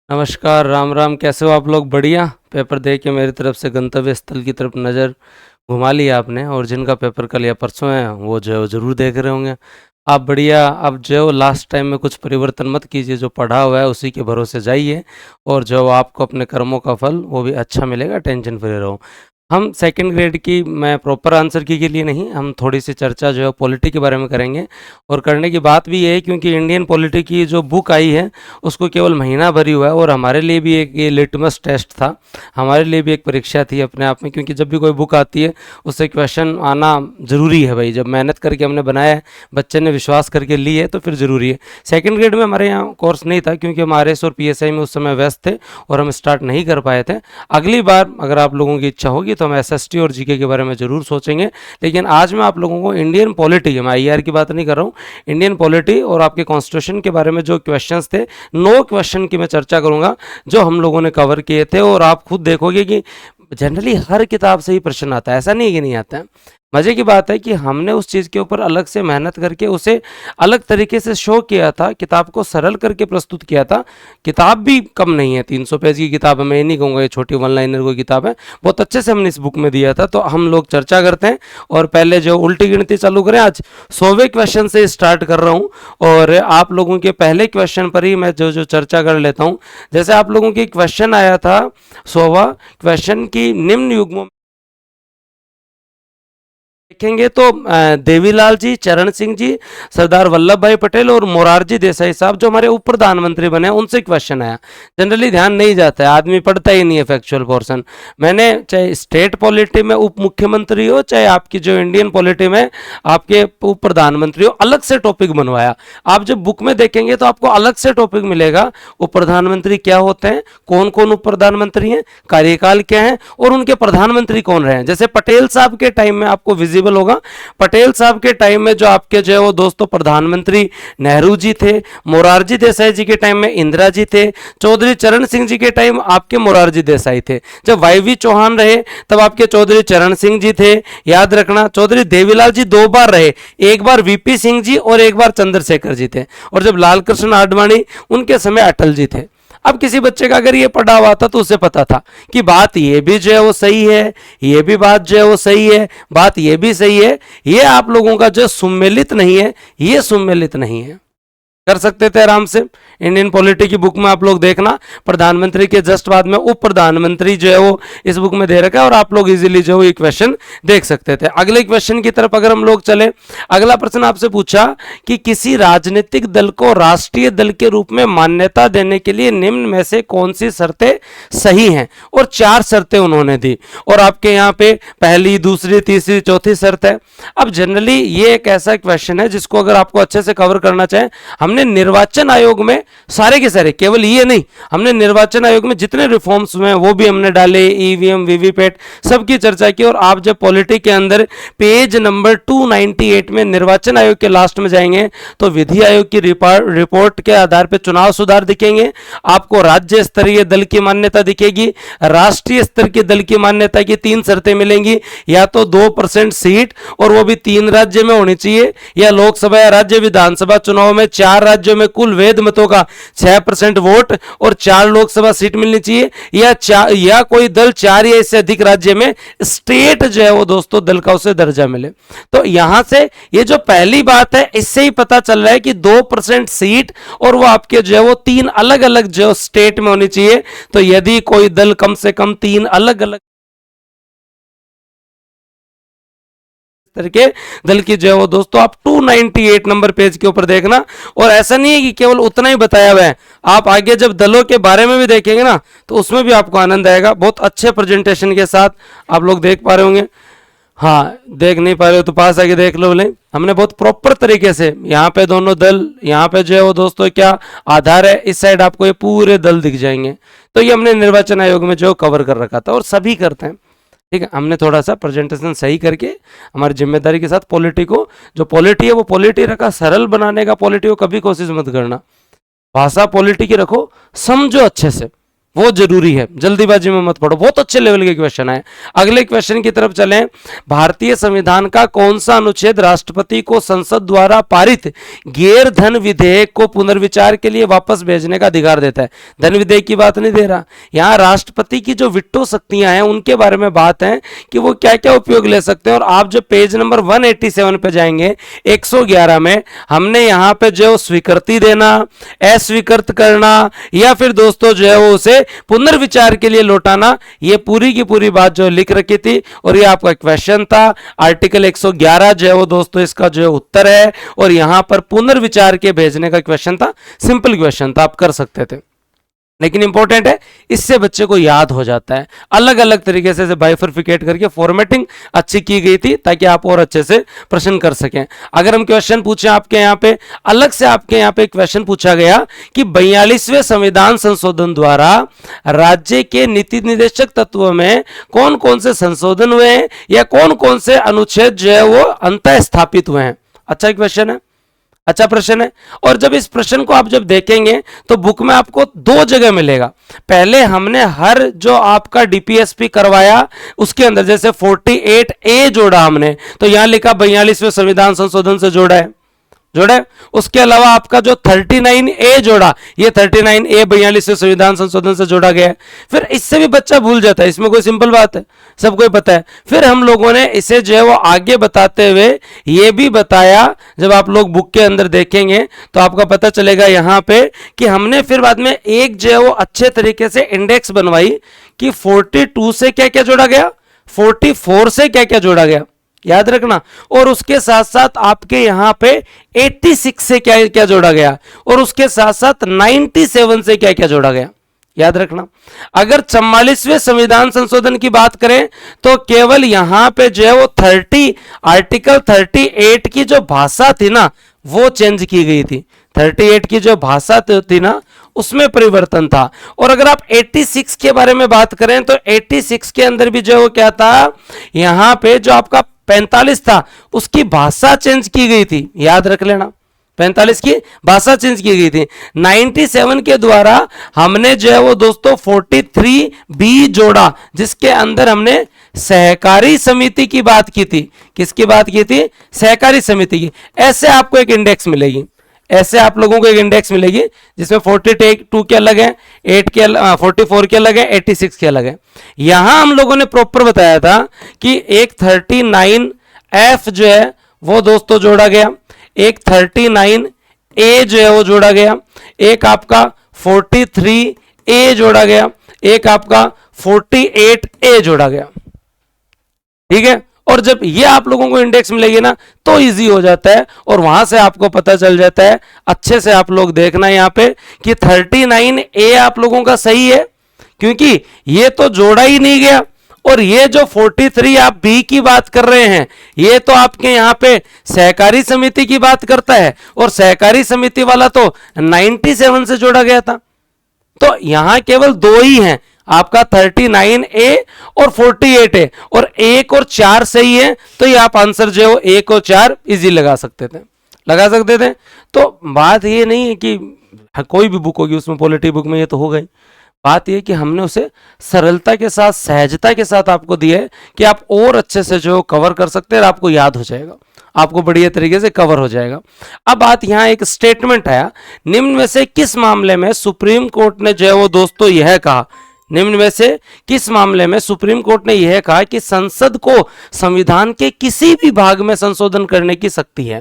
नमस्कार, राम राम। कैसे हो आप लोग? बढ़िया। पेपर दे के मेरी तरफ से गंतव्य स्थल की तरफ नज़र घुमा लिया आपने, और जिनका पेपर कल या परसों है वो जो है वो ज़रूर देख रहे होंगे। आप बढ़िया, अब जो लास्ट टाइम में कुछ परिवर्तन मत कीजिए, जो पढ़ा हुआ है उसी के भरोसे जाइए, और जो आपको अपने कर्मों का फल वो भी अच्छा मिलेगा, टेंशन फ्री रहो। हम सेकंड ग्रेड की, मैं प्रॉपर आंसर की के लिए नहीं, हम थोड़ी सी चर्चा जो है पॉलिटी के बारे में करेंगे। और करने की बात भी ये है क्योंकि इंडियन पॉलिटी की जो बुक आई है उसको केवल महीना भर ही हुआ है, और हमारे लिए भी एक ये लिटमस टेस्ट था, हमारे लिए भी एक परीक्षा थी अपने आप में। क्योंकि जब भी कोई बुक आती है उससे क्वेश्चन आना ज़रूरी है भाई। जब मेहनत करके हमने बनाया है, बच्चे ने विश्वास करके ली है, तो फिर ज़रूरी है। सेकेंड ग्रेड में हमारे यहाँ कोर्स नहीं था क्योंकि हम RS और PSI में उस समय व्यस्त थे और हम स्टार्ट नहीं कर पाए थे। अगली बार अगर आप लोगों की इच्छा होगी तो हम SST और GK के बारे में ज़रूर सोचेंगे। लेकिन आज मैं आप लोगों को इंडियन पॉलिटी, मैं IR की बात नहीं कर रहा हूँ, इंडियन पॉलिटी और आपके कॉन्स्टिट्यूशन के बारे में जो क्वेश्चंस थे, 9 क्वेश्चन की मैं चर्चा करूंगा जो हम लोगों ने कवर किए थे। और आप खुद देखोगे कि जनरली हर किताब से ही प्रश्न आता है, ऐसा नहीं है कि नहीं आता है। मज़े की बात है कि हमने उस चीज़ के ऊपर अलग से मेहनत करके उसे अलग तरीके से शो किया था, किताब को सरल करके प्रस्तुत किया था। किताब भी कम नहीं है, 300 पेज की किताब है, मैं ये नहीं कहूँगा ये छोटी वन लाइनर कोई किताब है। बहुत अच्छे से हमने इस बुक में दिया था। तो हम लोग चर्चा करते हैं, और पहले जो उल्टी गिनती चालू करें, आज 100वें क्वेश्चन से स्टार्ट कर रहा हूँ, और आप लोगों के पहले क्वेश्चन पर ही मैं जो जो चर्चा कर लेता हूँ। जैसे आप लोगों की क्वेश्चन आया था 100वां क्वेश्चन की निम्न युग्मों देखेंगे तो देवीलाल जी, चरण सिंह जी, सरदार वल्लभ भाई पटेल और मोरारजी देसाई साहब जो हमारे उप प्रधानमंत्री बने, उनसे क्वेश्चन आया। जनरली ध्यान नहीं जाता है, आदमी पढ़ता ही नहीं है फैक्चुअल पोर्शन। मैंने चाहे स्टेट पॉलिटी में उप मुख्यमंत्री हो, चाहे आपकी जो इंडियन पॉलिटी में आपके उप प्रधानमंत्री हो, अलग से टॉपिक बनवाया। आप जब बुक में देखेंगे तो आपको अलग से टॉपिक मिलेगा, उप प्रधानमंत्री क्या होते हैं, कौन कौन उप प्रधानमंत्री हैं, कार्यकाल क्या है, और उनके प्रधानमंत्री कौन रहे हैं। जैसे पटेल साहब के टाइम में आपको विजिबल होगा, पटेल साहब के टाइम में जो आपके जो है वो दोस्तों प्रधानमंत्री नेहरू जी थे, मोरारजी देसाई जी के टाइम में इंदिरा जी थे, चौधरी चरण सिंह जी के टाइम आपके मोरारजी देसाई थे, जब YV चौहान रहे तब आपके चौधरी चरण सिंह जी थे। याद रखना, चौधरी देवीलाल जी 2 बार रहे, एक बार VP सिंह जी और एक बार चंद्रशेखर जी थे, और जब लाल कृष्ण आडवाणी उनके समय अटल जी थे। अब किसी बच्चे का अगर ये पढ़ा हुआ था तो उसे पता था कि बात ये भी जो है वो सही है, ये भी बात जो है वो सही है, बात ये भी सही है। ये आप लोगों का जो सुमेलित नहीं है, ये सुमेलित नहीं है। कर सकते थे आराम से। इंडियन पॉलिटी की बुक में आप लोग देखना, प्रधानमंत्री के जस्ट बाद में उप प्रधानमंत्री जो है वो इस बुक में दे रखा है, और आप लोग इजीली जो है ये क्वेश्चन देख सकते थे। अगले क्वेश्चन की तरफ अगर हम लोग चले, अगला प्रश्न आपसे पूछा कि किसी राजनीतिक दल को राष्ट्रीय दल के रूप में मान्यता देने के लिए निम्न में से कौन सी शर्तें सही हैं, और 4 शर्तें उन्होंने दी, और आपके यहाँ पे पहली, दूसरी, तीसरी, चौथी शर्त है। अब जनरली ये एक ऐसा क्वेश्चन है जिसको अगर आपको अच्छे से कवर करना चाहें, हमने निर्वाचन आयोग में सारे के सारे, केवल ये नहीं, हमने निर्वाचन आयोग में जितने रिफॉर्म्स हुए वो भी हमने डाले, EVM, VVPAT सबकी चर्चा की। और आप जब पॉलिटी के अंदर पेज नंबर 298 में निर्वाचन आयोग के लास्ट में जाएंगे तो विधि आयोग की रिपोर्ट के आधार पर चुनाव सुधार दिखेंगे, आपको राज्य स्तरीय दल की मान्यता दिखेगी, राष्ट्रीय स्तर के दल की मान्यता की 3 शर्तें मिलेंगी, या तो 2% सीट और वो भी 3 राज्य में होनी चाहिए, या लोकसभा या राज्य विधानसभा चुनाव में 4 राज्यों में कुल वैध मतों का 6% वोट और 4 लोकसभा सीट मिलनी चाहिए, या कोई दल 4 या इससे अधिक राज्य में स्टेट जो है वो दोस्तों दल का उसे दर्जा मिले। तो यहां से ये जो पहली बात है, इससे ही पता चल रहा है कि 2% सीट और वो आपके जो है वो 3 अलग अलग जो स्टेट में होनी चाहिए। तो यदि कोई दल कम से कम 3 अलग अलग तरह के दल की जो है वो दोस्तों आप 298 नंबर पेज के ऊपर देखना। और ऐसा नहीं है कि केवल उतना ही बताया हुआ है, आप आगे जब दलों के बारे में भी देखेंगे ना तो उसमें भी आपको आनंद आएगा। बहुत अच्छे प्रेजेंटेशन के साथ आप लोग देख पा रहे होंगे। हाँ, देख नहीं पा रहे हो तो पास आके देख लो। बोले हमने बहुत प्रॉपर तरीके से यहाँ पे दोनों दल, यहाँ पे जो है वो दोस्तों क्या आधार है, इस साइड आपको ये पूरे दल दिख जाएंगे। तो ये हमने निर्वाचन आयोग में जो कवर कर रखा था, और सभी करते हैं, ठीक है। हमने थोड़ा सा प्रेजेंटेशन सही करके हमारी जिम्मेदारी के साथ पॉलिटी को, जो पॉलिटी है वो पॉलिटी रखा, सरल बनाने का पॉलिटी को कभी कोशिश मत करना। भाषा पॉलिटी की रखो, समझो अच्छे से, वो जरूरी है, जल्दीबाजी में मत पढ़ो। बहुत अच्छे लेवल के क्वेश्चन है। अगले क्वेश्चन की तरफ चलें। भारतीय संविधान का कौन सा अनुच्छेद राष्ट्रपति को संसद द्वारा पारित गैर धन विधेयक को पुनर्विचार के लिए वापस भेजने का अधिकार देता है? धन विधेयक की बात नहीं दे रहा, यहाँ राष्ट्रपति की जो विटो शक्तियां हैं उनके बारे में बात है कि वो क्या क्या उपयोग ले सकते हैं। और आप जो पेज नंबर 187 पे जाएंगे 111 में, हमने यहाँ पे जो स्वीकृति देना, अस्वीकृत करना या फिर दोस्तों जो है वो उसे पुनर्विचार के लिए लौटाना, ये पूरी की पूरी बात जो लिख रखी थी। और ये आपका क्वेश्चन था। आर्टिकल 111 जो है वो दोस्तों इसका जो है उत्तर है। और यहां पर पुनर्विचार के भेजने का क्वेश्चन था, सिंपल क्वेश्चन था, आप कर सकते थे, लेकिन इंपॉर्टेंट है, इससे बच्चे को याद हो जाता है। अलग अलग तरीके से बाइफरफिकेट करके फॉर्मेटिंग अच्छी की गई थी ताकि आप और अच्छे से प्रश्न कर सकें। अगर हम क्वेश्चन पूछें आपके यहाँ पे, अलग से आपके यहाँ पे क्वेश्चन पूछा गया कि 42वें संविधान संशोधन द्वारा राज्य के नीति निर्देशक तत्वों में कौन कौन से संशोधन हुए हैं या कौन कौन से अनुच्छेद जो है वो अंतः स्थापित हुए हैं। अच्छा क्वेश्चन है, अच्छा प्रश्न है। और जब इस प्रश्न को आप जब देखेंगे तो बुक में आपको दो जगह मिलेगा। पहले हमने हर जो आपका डीपीएसपी करवाया उसके अंदर जैसे 48A जोड़ा हमने, तो यहां लिखा 42वें संविधान संशोधन से जोड़ा है, जोड़ा है। उसके अलावा आपका जो 39A जोड़ा, ये 39A 42वें संविधान संशोधन से जोड़ा गया है। फिर इससे भी बच्चा भूल जाता है, इसमें कोई सिंपल बात है, सबको पता है। फिर हम लोगों ने इसे जो है वो आगे बताते हुए ये भी बताया, जब आप लोग बुक के अंदर देखेंगे तो आपका पता चलेगा यहाँ पे कि हमने फिर बाद में एक जो है वो अच्छे तरीके से इंडेक्स बनवाई कि 42 से क्या क्या जोड़ा गया, 44 से क्या क्या जोड़ा गया, याद रखना। और उसके साथ साथ आपके यहां पे 86 से क्या क्या जोड़ा गया और उसके साथ साथ 97 से क्या क्या जोड़ा गया, याद रखना। अगर 44वें संविधान संशोधन की बात करें तो केवल यहां पे जो है वो आर्टिकल 38 की जो भाषा थी ना वो चेंज की गई थी। 38 की जो भाषा थी ना उसमें परिवर्तन था। और अगर आप 86 के बारे में बात करें तो 86 के अंदर भी जो क्या था, यहां पे जो आपका 45 था उसकी भाषा चेंज की गई थी, याद रख लेना। 45 की भाषा चेंज की गई थी। 97 के द्वारा हमने जो है वो दोस्तों 43B जोड़ा, जिसके अंदर हमने सहकारी समिति की बात की थी। किसकी बात की थी? सहकारी समिति की। ऐसे आपको एक इंडेक्स मिलेगी, ऐसे आप लोगों को एक इंडेक्स मिलेगी जिसमें 42 के अलग है, 44 के अलग है, 86 के अलग है। यहां हम लोगों ने प्रॉपर बताया था कि एक 39F जो है वो दोस्तों जोड़ा गया, एक 39A जो है वो जोड़ा गया, एक आपका 43A जोड़ा गया, एक आपका 48A जोड़ा गया, ठीक है। और जब ये आप लोगों को इंडेक्स मिलेगी ना तो इजी हो जाता है और वहां से आपको पता चल जाता है। अच्छे से आप लोग देखना यहां पे कि 39A आप लोगों का सही है क्योंकि ये तो जोड़ा ही नहीं गया। और ये जो 43 आप बी की बात कर रहे हैं ये तो आपके यहां पे सहकारी समिति की बात करता है और सहकारी समिति वाला तो 97 से जोड़ा गया था। तो यहां केवल दो ही हैं, आपका 39A और 48A, और 1 और 4 सही है। तो ये आप आंसर जो है 1 और 4 इजी लगा सकते थे। तो बात ये नहीं है कि कोई भी बुक होगी उसमें, पॉलिटी बुक में ये तो हो गई। बात यह कि हमने उसे सरलता के साथ, सहजता के साथ आपको दिया है कि आप और अच्छे से जो कवर कर सकते हैं और आपको याद हो जाएगा, आपको बढ़िया तरीके से कवर हो जाएगा। अब बात यहां एक स्टेटमेंट आया, निम्न में से किस मामले में सुप्रीम कोर्ट ने जो है वो दोस्तों यह कहा, निम्न में से किस मामले में सुप्रीम कोर्ट ने यह कहा कि संसद को संविधान के किसी भी भाग में संशोधन करने की शक्ति है,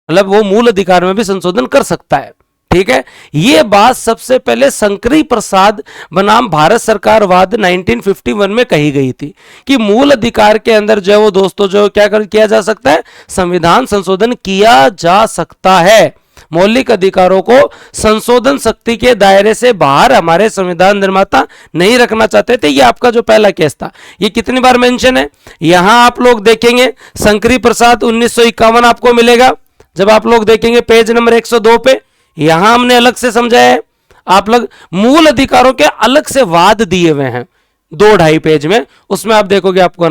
मतलब वो मूल अधिकार में भी संशोधन कर सकता है, ठीक है। यह बात सबसे पहले शंकरी प्रसाद बनाम भारत सरकार वाद 1951 में कही गई थी कि मूल अधिकार के अंदर जो है वो दोस्तों जो क्या किया जा सकता है, संविधान संशोधन किया जा सकता है। मौलिक अधिकारों को संशोधन शक्ति के दायरे से बाहर हमारे संविधान निर्माता नहीं रखना चाहते थे। ये आपका जो पहला केस था, ये कितनी बार मेंशन है, यहां आप लोग देखेंगे शंकरी प्रसाद 1951 आपको मिलेगा। जब आप लोग देखेंगे पेज नंबर 102 पे, यहां हमने अलग से समझाया है। आप लोग मूल अधिकारों के अलग से वाद दिए हुए हैं 2-2.5 पेज में, उसमें आप देखोगे आपको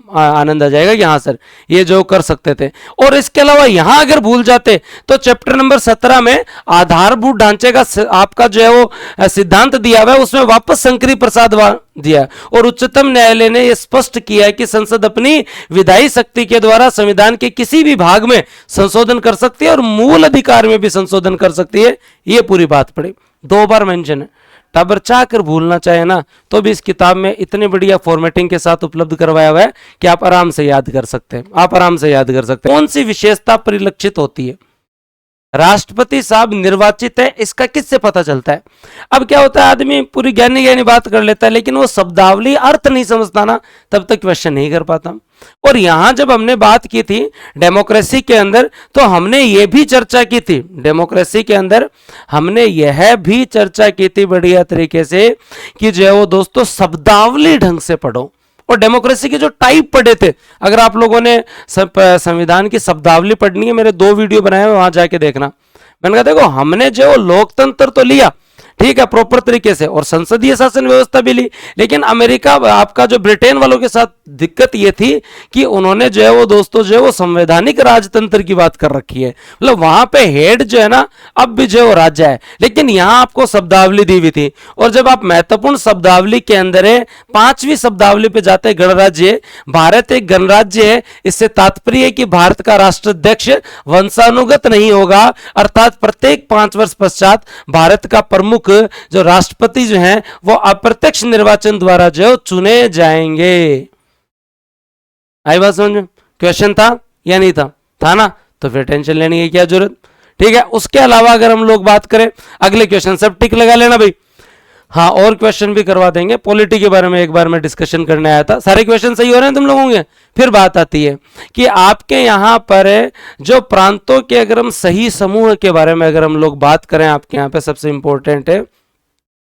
आनंद आ जाएगा कि हाँ सर ये जो कर सकते थे। और इसके अलावा यहां अगर भूल जाते तो चैप्टर नंबर 17 में आधारभूत ढांचे का आपका जो है वो सिद्धांत दिया हुआ है, उसमें वापस शंकरी प्रसाद दिया है। और उच्चतम न्यायालय ने यह स्पष्ट किया है कि संसद अपनी विधायी शक्ति के द्वारा संविधान के किसी भी भाग में संशोधन कर सकती है और मूल अधिकार में भी संशोधन कर सकती है। ये पूरी बात पड़ी, 2 बार मेंशन है। टबर चाह कर भूलना चाहे ना तो भी इस किताब में इतनी बढ़िया फॉर्मेटिंग के साथ उपलब्ध करवाया हुआ है कि आप आराम से याद कर सकते हैं, आप आराम से याद कर सकते हैं। कौन सी विशेषता परिलक्षित होती है? राष्ट्रपति साहब निर्वाचित है, इसका किससे पता चलता है? अब क्या होता है, आदमी पूरी ज्ञानी ज्ञानी बात कर लेता है लेकिन वो शब्दावली अर्थ नहीं समझता ना, तब तक क्वेश्चन नहीं कर पाता। और यहां जब हमने बात की थी डेमोक्रेसी के अंदर, तो हमने ये भी चर्चा की थी, डेमोक्रेसी के अंदर हमने यह भी चर्चा की थी बढ़िया तरीके से कि जो है वो दोस्तों शब्दावली ढंग से पढ़ो। और डेमोक्रेसी के जो टाइप पढ़े थे, अगर आप लोगों ने संविधान की शब्दावली पढ़नी है, मेरे 2 वीडियो बनाए हैं, वहां जाके देखना। मैंने कहा देखो हमने जो लोकतंत्र तो लिया ठीक है प्रॉपर तरीके से और संसदीय शासन व्यवस्था भी ली, लेकिन अमेरिका आपका जो ब्रिटेन वालों के साथ दिक्कत ये थी कि उन्होंने जो है वो दोस्तों जो है वो संवैधानिक राजतंत्र की बात कर रखी है, मतलब वहां पे हेड जो है ना अब भी जो है वो राज्य है, लेकिन यहां आपको शब्दावली दी हुई थी। और जब आप महत्वपूर्ण शब्दावली के अंदर है 5वीं शब्दावली पे जाते हैं, गणराज्य, भारत एक गणराज्य है, इससे तात्पर्य है कि भारत का राष्ट्राध्यक्ष वंशानुगत नहीं होगा, अर्थात प्रत्येक 5 वर्ष पश्चात भारत का प्रमुख जो राष्ट्रपति जो हैं वो अप्रत्यक्ष निर्वाचन द्वारा जो चुने जाएंगे। आई बात समझ में? क्वेश्चन था या नहीं था? था ना, तो फिर टेंशन लेने की क्या जरूरत। ठीक है, उसके अलावा अगर हम लोग बात करें अगले क्वेश्चन, सब टिक लगा लेना भाई। हाँ, और क्वेश्चन भी करवा देंगे। पॉलिटी के बारे में एक बार मैं डिस्कशन करने आया था, सारे क्वेश्चन सही हो रहे हैं तुम लोगों के। फिर बात आती है कि आपके यहां पर जो प्रांतों के अगर हम सही समूह के बारे में अगर हम लोग बात करें, आपके यहां पे सबसे इंपॉर्टेंट है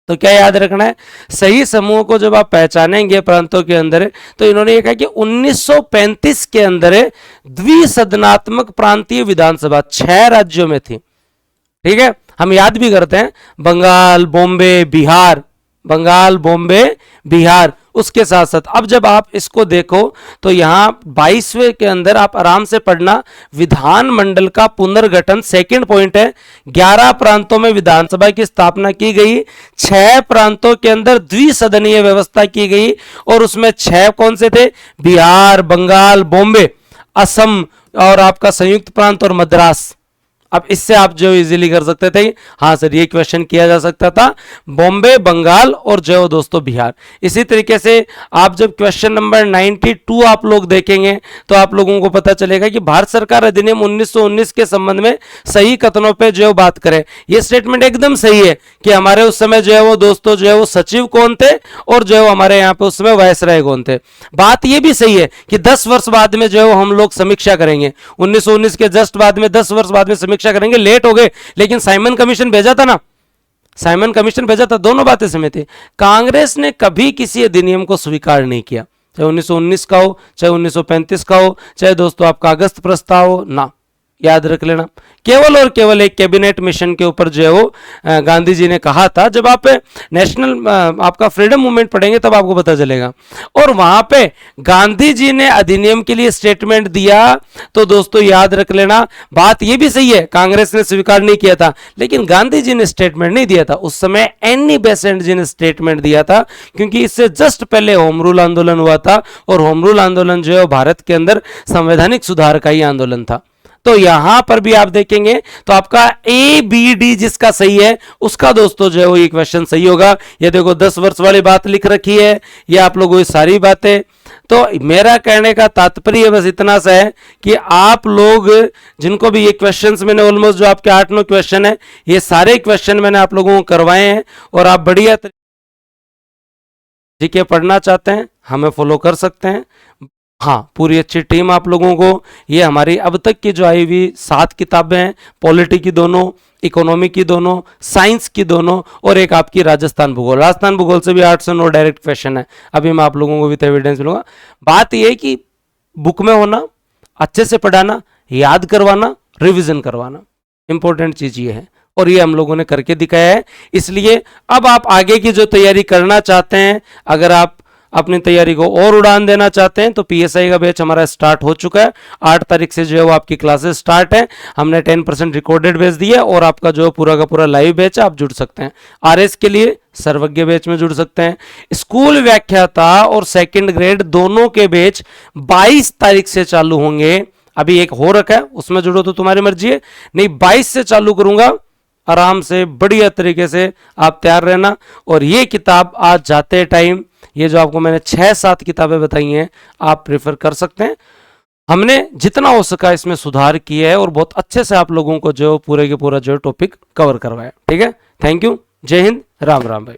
तो क्या याद रखना है, सही समूह को जब आप पहचानेंगे प्रांतों के अंदर, तो इन्होंने ये कहा कि 1935 के अंदर द्विसदनात्मक प्रांतीय विधानसभा 6 राज्यों में थी। ठीक है, हम याद भी करते हैं बंगाल, बॉम्बे, बिहार, बंगाल, बॉम्बे, बिहार। उसके साथ साथ अब जब आप इसको देखो तो यहां 22वें के अंदर आप आराम से पढ़ना, विधानमंडल का पुनर्गठन, सेकंड पॉइंट है। 11 प्रांतों में विधानसभा की स्थापना की गई, 6 प्रांतों के अंदर द्विसदनीय व्यवस्था की गई और उसमें 6 कौन से थे? बिहार, बंगाल, बॉम्बे, असम और आपका संयुक्त प्रांत और मद्रास। अब इससे आप जो इजीली कर सकते थे, हाँ सर ये क्वेश्चन किया जा सकता था, बॉम्बे, बंगाल और जो दोस्तों बिहार। इसी तरीके से आप जब क्वेश्चन नंबर 92 आप लोग देखेंगे तो आप लोगों को पता चलेगा कि भारत सरकार अधिनियम 1919 के संबंध में सही कथनों पे जो बात करें, ये स्टेटमेंट एकदम सही है कि हमारे उस समय जो है वो दोस्तों जो है वो सचिव कौन थे और जो है हमारे यहाँ पे उस समय वायसराय कौन थे। बात ये भी सही है कि 10 वर्ष बाद में जो है हम लोग समीक्षा करेंगे, 1919 के जस्ट बाद में 10 वर्ष बाद में समीक्षा करेंगे। लेट हो गए, लेकिन साइमन कमीशन भेजा था ना, साइमन कमीशन भेजा था, दोनों बातें समय थी। कांग्रेस ने कभी किसी अधिनियम को स्वीकार नहीं किया, चाहे 1919 का हो, चाहे 1935 का हो, चाहे दोस्तों आपका अगस्त प्रस्ताव हो ना, याद रख लेना। केवल और केवल एक कैबिनेट मिशन के ऊपर जो है वो गांधी जी ने कहा था। जब आप नेशनल आपका फ्रीडम मूवमेंट पढ़ेंगे तब आपको पता चलेगा। और वहां पे गांधी जी ने अधिनियम के लिए स्टेटमेंट दिया, तो दोस्तों याद रख लेना, बात ये भी सही है कांग्रेस ने स्वीकार नहीं किया था, लेकिन गांधी जी ने स्टेटमेंट नहीं दिया था। उस समय एनी बेसेंट जी ने स्टेटमेंट दिया था, क्योंकि इससे जस्ट पहले होम रूल आंदोलन हुआ था और होम रूल आंदोलन जो है भारत के अंदर संवैधानिक सुधार का ही आंदोलन था। तो यहां पर भी आप देखेंगे तो आपका ए बी डी जिसका सही है उसका दोस्तों जो है वो ये क्वेश्चन सही होगा। ये देखो 10 वर्ष वाली बात लिख रखी है, ये आप लोगों की सारी बातें। तो मेरा कहने का तात्पर्य बस इतना सा है कि आप लोग जिनको भी ये क्वेश्चंस मैंने ऑलमोस्ट जो आपके 8-9 क्वेश्चन है, ये सारे क्वेश्चन मैंने आप लोगों को करवाए हैं और आप बढ़िया जीके पढ़ना चाहते हैं हमें फॉलो कर सकते हैं। हाँ, पूरी अच्छी टीम आप लोगों को, ये हमारी अब तक की जो आई हुई 7 किताबें हैं, पॉलिटी की दोनों, इकोनॉमी की दोनों, साइंस की दोनों और एक आपकी राजस्थान भूगोल। राजस्थान भूगोल से भी 8 से 9 डायरेक्ट क्वेश्चन है, अभी मैं आप लोगों को विद एविडेंस मिलूंगा। बात यह है कि बुक में होना, अच्छे से पढ़ाना, याद करवाना, रिविजन करवाना, इंपॉर्टेंट चीज ये है और ये हम लोगों ने करके दिखाया है। इसलिए अब आप आगे की जो तैयारी करना चाहते हैं, अगर आप अपनी तैयारी को और उड़ान देना चाहते हैं तो पीएसआई का बैच हमारा स्टार्ट हो चुका है। 8 तारीख से जो है वो आपकी क्लासेस स्टार्ट है। हमने 10% रिकॉर्डेड बैच दिया और आपका जो पूरा का पूरा लाइव बैच है, आप जुड़ सकते हैं। आरएस के लिए सर्वज्ञ बैच में जुड़ सकते हैं। स्कूल व्याख्याता और सेकंड ग्रेड दोनों के बैच 22 तारीख से चालू होंगे। अभी एक हो रखा है, उसमें जुड़ो तो तुम्हारी मर्जी है, नहीं 22 से चालू करूंगा। आराम से बढ़िया तरीके से आप तैयार रहना। और ये किताब आज जाते टाइम, ये जो आपको मैंने 6-7 किताबें बताई हैं, आप प्रेफर कर सकते हैं। हमने जितना हो सका इसमें सुधार किया है और बहुत अच्छे से आप लोगों को जो पूरे के पूरा जो टॉपिक कवर करवाया। ठीक है, थैंक यू, जय हिंद, राम राम भाई।